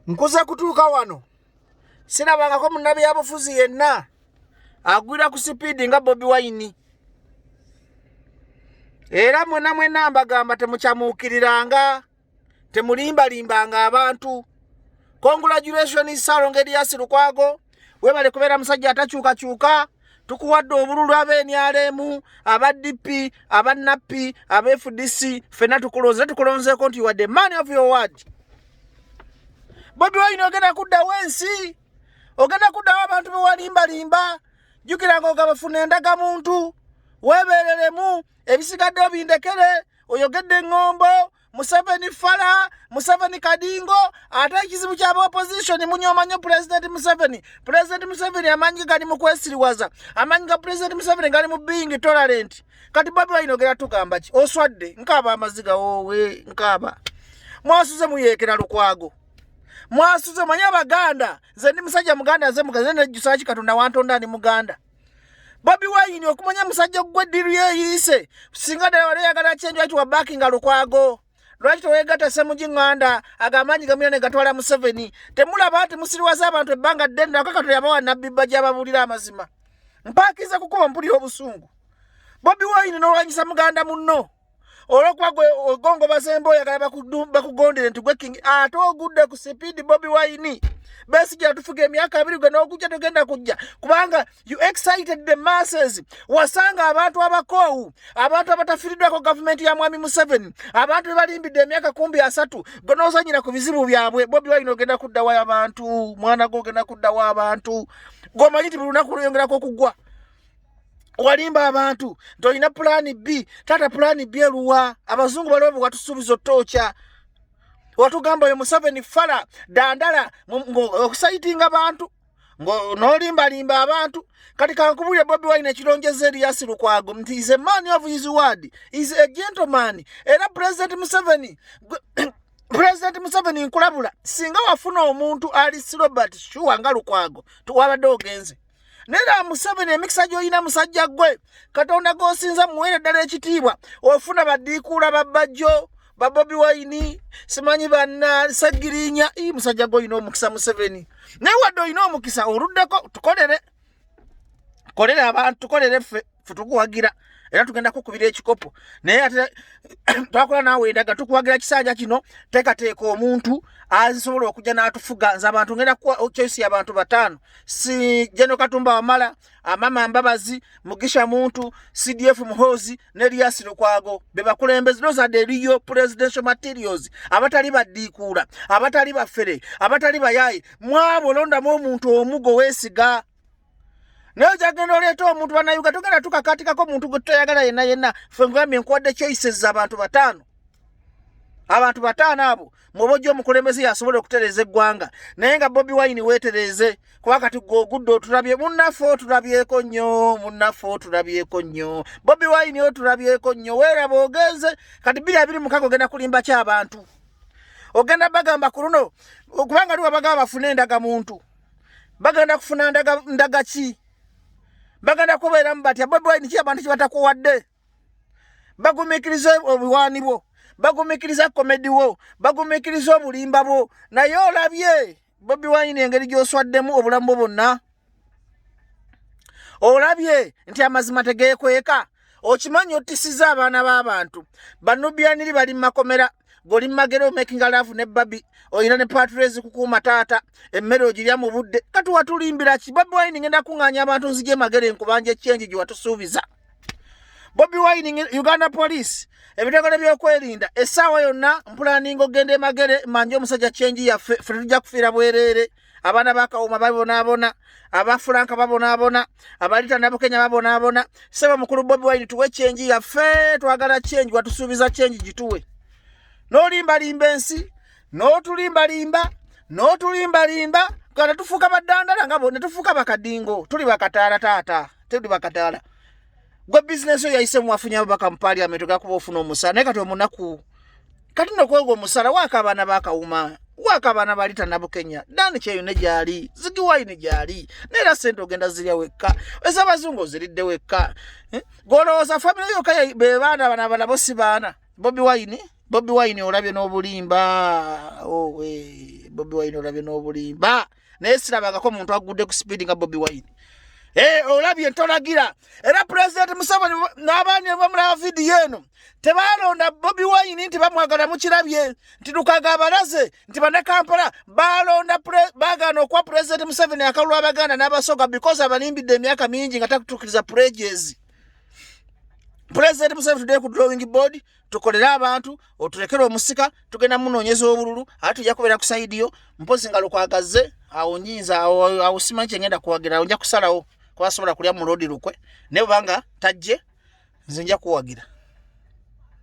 Nkuza kutuuka wano sirabangako munnabi yabufuzi yenna agwira ku sipiidi nga Bobi Wine. Era mwena mbagamba temukyamuukiriranga, temulimbalimbanga abantu. Congratulations Salongo Elias Lukwago, webale kubeera musajja atakyukakyuka. Tukuwadde obululu ab'Nrm, aba DP, aba NAPI, aba FDC, fenna tukulonzeeko nti you are the man of your word. Bobi Wine ogenda kuddawo ensi, ogenda kuddawo abantu bewalimbalimba, jjukiranga ogabafuna endagamuntu, weebereremu, ebisigadde obindekere, oyogedde ngombo, Museveni fala, Museveni kadingo, ate ekizibu ky'aba opposition munyomanyo President Museveni. President Museveni amanyi gali mu kwesiriwaza, amanyi ga President Museveni gali mu being tolerant. Kati Bobi Wine ogera tugamba ki? Oswadde, nkaba amaziga wowe, nkaba. Mwasuze muyeekera Lukwago. Mwasuze manya Baganda, ze ndi musajja Muganda ze mugaze ne jusaki Katonda wantonda ni Muganda. Bobi Wine okumanya musajja gweddiru yeeyise, singa ddala wali yagala change watu wa backing Lukwago. Lwaki towegata Ssemujinganda agamanyi gamuyone gatwala Museveni. Temulaba ati musiriwaza abantu ebbanga ddene nakakato yabawa nabbi bajja babulira amazima. Mpakiza kukuba mpulira obusungu. Bobi Wine n'olwanyisa Muganda munno. Olwokuba gwe ogongo bazembo oyagala bakugondere nti gwe king ate ogudde ku sipiidi Bobi Wine. Besigye tufuge emyaka 2 gwe n'okujja togenda kujja kubanga you excited the masses. Wasanga abantu abakoowu, abantu abatafiiriddwako gavumenti ya Mwami Museveni, abantu balimbidde emyaka 3 gwe n'ozanyira ku bizibu byabwe. Bobi Wine ogenda kuddawo abantu, mwana gwe ogenda kuddawo abantu, gwomanyi ti buli lunaku luyongerako okugwa. Walimba abantu ntoyina plan B, tata plan B eluwa abazungu balobo watusubiza otocha watugamba yo Museveni fala dandala okusayitinga abantu nolimba abantu kati kankubulye Bobi Wine ekirongeze Elias Lukwago nti is a man of his word, is a gentleman. Era President Museveni nkulabula singa wafuna omuntu ali Robert Shuwa nga Lukwago tuwabadde ogenze. Nera Museveni emikisa gy'olina musajja gwe Katonda g'osinza muwere ddala ekitiibwa ofuna baddiikuula ba Bajjo ba Bobi Wine simanyi banna Ssegirinya musajja gwe olina omukisa Museveni naye wadde olina omukisa oluddeko tukolere abantu tukolere ffe tukuwagira era tugenda kukubira ekikopo naye ate twakola naawe endaga tukuwagira kisanja kino teekateeka omuntu azisobola okujja n'atufuga nze abantu ngenda choice y'abantu 5 si Jeno Katumba Wamala, Amama Mbabazi, Mugisha Muntu, CDF Muhozi ne Elias Lukwago be bakulembeze. Those are the real presidential materials. Abatali baddiikuula, abatali bafere, abatali bayayi, mwabo londamu omuntu omugo weesiga. Nayo jagenda oleeta omuntu bannayuga togenda tukakatikako omuntu gwe toyagala yenna ffe ngambye nkuwadde choices z'abantu 5. Abantu 5 abo mubojja omukulembeze yasobola okutereza eggwanga naye nga Bobi Wine weetereze kuba kati gw'ogudde otulabye munnaffe otulabyeko nnyo Bobi Wine otulabyeko nnyo weeraba ogenze kati 2026 ogenda kulimba ky'abantu ogenda bagamba ku luno kubanga liwa bagamba bafune endagamuntu bagenda kufuna ndaga ki bagenda kubeeramu batya Bobi Wine ki abantu kibatakuwadde bagumikiriza obuwaani bwo bagumikiriza komedi wo bagumikiriza obulimba bwo naye olabye Bobi Wine engeri gy'oswaddemu obulamu bwonna olabye nti amazima tegeekweka okimanyi otisiza abaana b'abantu banubianiri bali mu makomera goli magero making love ne babi oyina ne patrezi kukuuma taata emmere ogirya mu budde kati watulimbira ki Bobi Wine ngenda kuŋŋaanya abantu nzije magere nkubanja ekyenji gye watusuubiza Bobi Wine Uganda Police ebitongole by'okwerinda essaawa yonna mpulaninga ogende magere manje omusajja kyenji yaffe ffe tujja kufiira bwereere abaana bakawuma babonaabona abafulanka babonaabona abalita nabo Kenya babonaabona seba mukulu Bobi Wine tuwe kyenji yaffe twagala kyenji watusuubiza kyenji gituwe n'olimbalimba ensi n'otulimbalimba kana tufuuka baddandala nga ne tufuuka bakadingo tuli bakataala taata tuli bakataala gwe business yo yayise mwafunya abaka mu parliament gakuba ofuna omusala naye kati omunaku kati nokwego omusala wakabaana bakawuma wakabaana balita nabo Kenya dani kyeyo ne gyali Ziggy Wine gyali nera sente ogenda zirya wekka eza bazungu ziridde wekka golowooza family yo kaya be baana bana bosi baana Bobi Wine Bobi Wine olabye n'obulimba. Bobi Wine olabye n'obulimba. Naye sirabangako muntu agudde ku speed nga Bobi Wine. Olabye ntolagira. Era President Museveni n'abaani abamulaba video eno tebalonda Bobi Wine nti bamwagala mukirabye nti Lukaga abalaze nti bane Kampala balonda bagana okwa President Museveni akalwa Abaganda n'abasoga because abalimbidde emyaka mingi nga takutukiriza pledges. President Museveni today ku drawing board tukolera abantu otulekera omusika tugenda munoonyeza obululu ate tujja kubeera ku side yo mpozi nga Lukwagaze awo nyinza awo simanyi ngenda kuwagira onja kusalawo kwasobola kulya mu road lukwe ne banga tajje nze nja kuwagira.